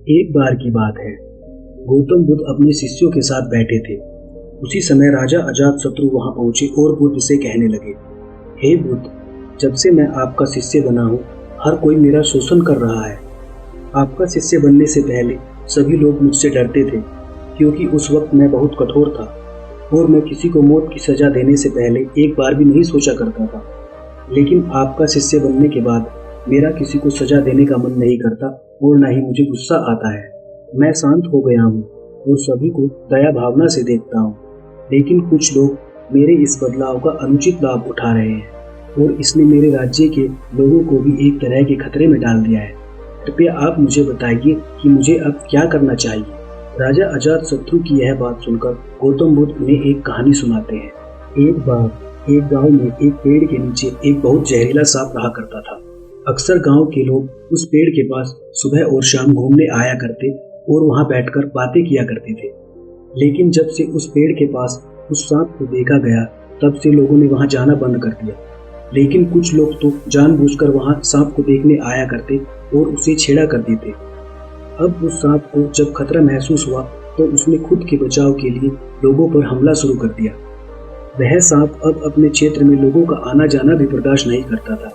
एक बार की बात है। गौतम बुद्ध अपने शिष्यों के साथ बैठे थे। उसी समय राजा अजातशत्रु वहां पहुंचे और बुद्ध से कहने लगे, हे बुद्ध, जब से मैं आपका शिष्य बना हूँ, हर कोई मेरा शोषण कर रहा है। आपका शिष्य बनने से पहले सभी लोग मुझसे डरते थे, क्योंकि उस वक्त मैं बहुत कठोर था और मैं किसी को मौत की सजा देने से पहले एक बार भी नहीं सोचा करता था। लेकिन आपका शिष्य बनने के बाद मेरा किसी को सजा देने का मन नहीं करता और न ही मुझे गुस्सा आता है। मैं शांत हो गया हूँ और सभी को दया भावना से देखता हूँ। लेकिन कुछ लोग मेरे इस बदलाव का अनुचित लाभ उठा रहे हैं और इसने मेरे राज्य के लोगों को भी एक तरह के खतरे में डाल दिया है। कृपया आप मुझे बताइए कि मुझे अब क्या करना चाहिए। राजा अजातशत्रु की यह बात सुनकर गौतम बुद्ध उन्हें एक कहानी सुनाते हैं। एक बार एक गांव में एक पेड़ के नीचे एक बहुत जहरीला सांप रहा करता था। अक्सर गांव के लोग उस पेड़ के पास सुबह और शाम घूमने आया करते और वहां बैठकर बातें किया करते थे। लेकिन जब से उस पेड़ के पास उस सांप को देखा गया, तब से लोगों ने वहां जाना बंद कर दिया। लेकिन कुछ लोग तो जानबूझकर वहां सांप को देखने आया करते और उसे छेड़ा कर देते। अब उस सांप को जब खतरा महसूस हुआ तो उसने खुद के बचाव के लिए लोगों पर हमला शुरू कर दिया। वह सांप अब अपने क्षेत्र में लोगों का आना जाना भी बर्दाश्त नहीं करता था,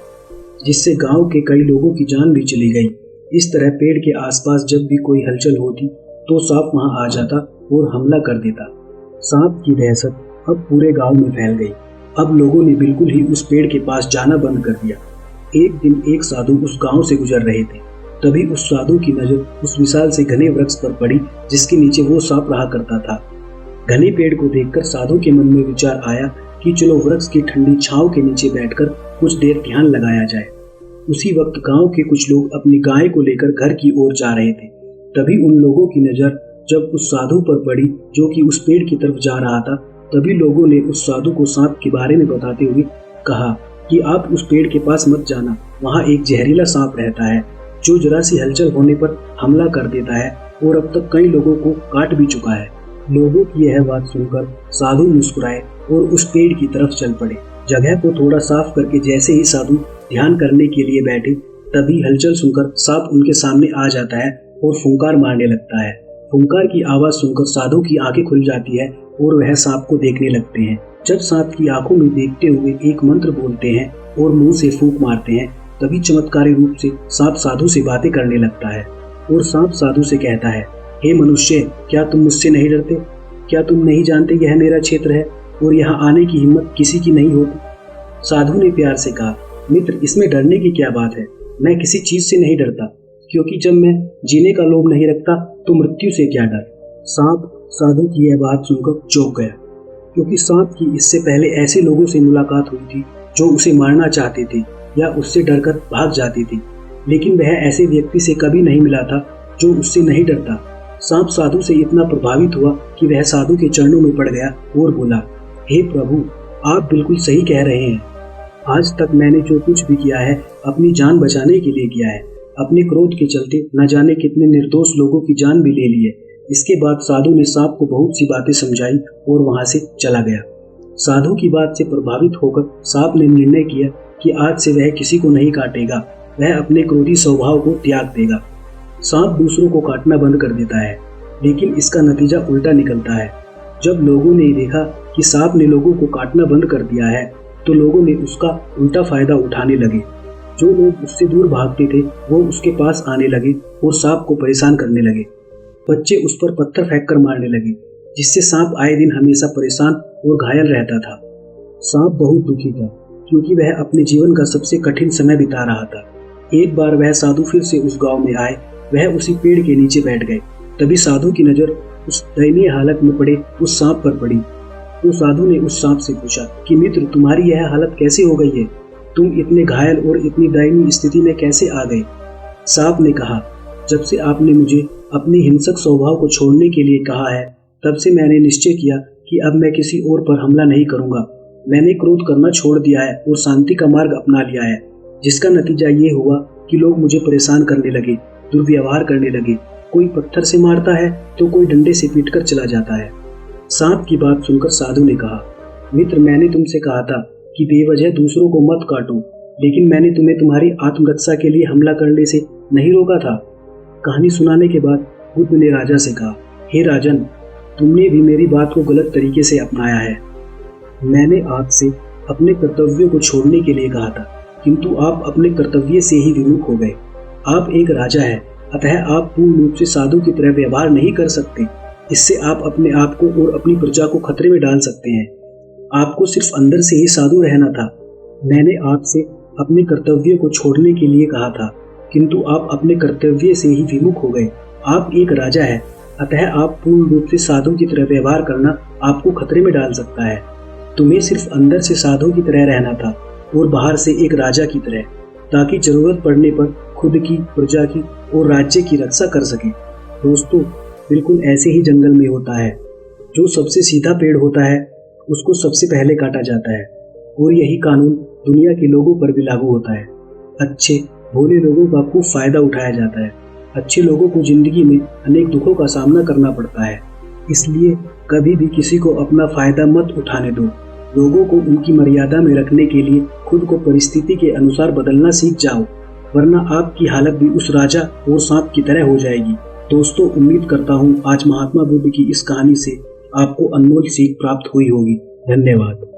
जिससे गांव के कई लोगों की जान भी चली गई। इस तरह पेड़ के आसपास जब भी कोई हलचल होती तो सांप वहां आ जाता और हमला कर देता। सांप की दहशत अब पूरे गांव में फैल गई। अब लोगों ने बिल्कुल ही उस पेड़ के पास जाना बंद कर दिया। एक दिन एक साधु उस गांव से गुजर रहे थे। तभी उस साधु की नजर उस विशाल से घने वृक्ष पर पड़ी, जिसके नीचे वो सांप रहा करता था। घने पेड़ को देखकर साधु के मन में विचार आया कि चलो वृक्ष की ठंडी छांव के नीचे बैठकर कुछ देर ध्यान लगाया जाए। उसी वक्त गांव के कुछ लोग अपनी गाय को लेकर घर की ओर जा रहे थे। तभी उन लोगों की नजर जब उस साधु पर पड़ी जो कि उस पेड़ की तरफ जा रहा था, तभी लोगों ने उस साधु को सांप के बारे में बताते हुए कहा कि आप उस पेड़ के पास मत जाना, वहां एक जहरीला सांप रहता है जो जरा सी हलचल होने पर हमला कर देता है और अब तक कई लोगों को काट भी चुका है। लोगों की यह बात सुनकर साधु मुस्कुराए और उस पेड़ की तरफ चल पड़े। जगह को थोड़ा साफ करके जैसे ही साधु ध्यान करने के लिए बैठे, तभी हलचल सुनकर सांप उनके सामने आ जाता है और फुंकार मारने लगता है। फुंकार की आवाज सुनकर साधु की आंखें खुल जाती है और वह सांप को देखने लगते हैं। जब सांप की आंखों में देखते हुए एक मंत्र बोलते हैं और मुंह से फूंक मारते हैं, तभी चमत्कारी रूप से सांप साधु से बातें करने लगता है और सांप साधु से कहता है, हे मनुष्य, क्या तुम मुझसे नहीं डरते? क्या तुम नहीं जानते यह मेरा क्षेत्र है और यहाँ आने की हिम्मत किसी की नहीं होती? साधु ने प्यार से कहा, मित्र, इसमें डरने की क्या बात है? मैं किसी चीज से नहीं डरता, क्योंकि जब मैं जीने का लोभ नहीं रखता तो मृत्यु से क्या डर। सांप साधु की यह बात सुनकर चौंक गया, क्योंकि सांप की इससे पहले ऐसे लोगों से मुलाकात हुई थी जो उसे मारना चाहते थे या उससे डरकर भाग जाती थी, लेकिन वह ऐसे व्यक्ति से कभी नहीं मिला था जो उससे नहीं डरता। सांप साधु से इतना प्रभावित हुआ कि वह साधु के चरणों में पड़ गया और बोला, हे प्रभु, आप बिल्कुल सही कह रहे हैं। आज तक मैंने जो कुछ भी किया है अपनी जान बचाने के लिए किया है। अपने क्रोध के चलते न जाने कितने निर्दोष लोगों की जान भी ले ली है। इसके बाद साधु ने सांप को बहुत सी बातें समझाई और वहां से चला गया। साधु की बात से प्रभावित होकर सांप ने निर्णय किया कि आज से वह किसी को नहीं काटेगा, वह अपने क्रोधी स्वभाव को त्याग देगा। सांप दूसरों को काटना बंद कर देता है, लेकिन इसका नतीजा उल्टा निकलता है। जब लोगों ने देखा कि सांप ने लोगों को काटना बंद कर दिया है, तो लोगों ने उसका उल्टा फायदा उठाने लगे। जो लोग उससे दूर भागते थे वो उसके पास आने लगे और सांप को परेशान करने लगे। बच्चे उस पर पत्थर फेंककर मारने लगे, जिससे सांप आए दिन हमेशा परेशान और घायल रहता था। सांप बहुत दुखी था, क्योंकि वह अपने जीवन का सबसे कठिन समय बिता रहा था। एक बार वह साधु फिर से उस गांव में आए। वह उसी पेड़ के नीचे बैठ गए। तभी साधु की नजर उस दयनीय हालत में पड़े उस सांप पर पड़ी। तो साधु ने उस सांप से पूछा कि मित्र, तुम्हारी यह हालत कैसे हो गई है? तुम इतने घायल और इतनी दयनीय स्थिति में कैसे आ गए? सांप ने कहा, जब से आपने मुझे अपने हिंसक स्वभाव को छोड़ने के लिए कहा है, तब से मैंने निश्चय किया कि अब मैं किसी और पर हमला नहीं करूंगा। मैंने क्रोध करना छोड़ दिया है और शांति का मार्ग अपना लिया है, जिसका नतीजा ये हुआ कि लोग मुझे परेशान करने लगे, दुर्व्यवहार करने लगे। कोई पत्थर से मारता है तो कोई डंडे से पीटकर चला जाता है। सांप की बात सुनकर साधु ने कहा, मित्र, मैंने तुमसे कहा था कि बेवजह दूसरों को मत काटो, लेकिन मैंने तुम्हें तुम्हारी आत्मरक्षा के लिए हमला करने से नहीं रोका था। कहानी सुनाने के बाद बुद्ध ने राजा से कहा, हे राजन, तुमने भी मेरी बात को गलत तरीके से अपनाया है। मैंने आपसे अपने कर्तव्यों को छोड़ने के लिए कहा था, किंतु आप अपने कर्तव्य से ही विमुख हो गए। आप एक राजा हैं, अतः आप पूर्ण रूप से साधु की तरह व्यवहार नहीं कर सकते। इससे आप अपने आप को और अपनी प्रजा को खतरे में डाल सकते हैं। आपको सिर्फ अंदर से ही साधु रहना था। मैंने आपसे अपने कर्तव्य को छोड़ने के लिए कहा था, किंतु आप अपने कर्तव्य से ही विमुख हो गए। आप एक राजा हैं, अतः आप पूर्ण रूप से साधु की तरह व्यवहार करना आपको खतरे में डाल सकता है। तुम्हें सिर्फ अंदर से साधु की तरह रहना था और बाहर से एक राजा की तरह, ताकि जरूरत पड़ने पर खुद की, प्रजा की और राज्य की रक्षा कर सके। दोस्तों, बिल्कुल ऐसे ही जंगल में होता है। जो सबसे सीधा पेड़ होता है उसको सबसे पहले काटा जाता है, और यही कानून दुनिया के लोगों पर भी लागू होता है। अच्छे भोले लोगों का खूब फायदा उठाया जाता है। अच्छे लोगों को जिंदगी में अनेक दुखों का सामना करना पड़ता है, इसलिए कभी भी किसी को अपना फायदा मत उठाने दो। लोगों को उनकी मर्यादा में रखने के लिए खुद को परिस्थिति के अनुसार बदलना सीख जाओ, वरना आपकी हालत भी उस राजा और सांप की तरह हो जाएगी। दोस्तों, उम्मीद करता हूँ आज महात्मा बुद्ध की इस कहानी से आपको अनमोल सीख प्राप्त हुई होगी। धन्यवाद।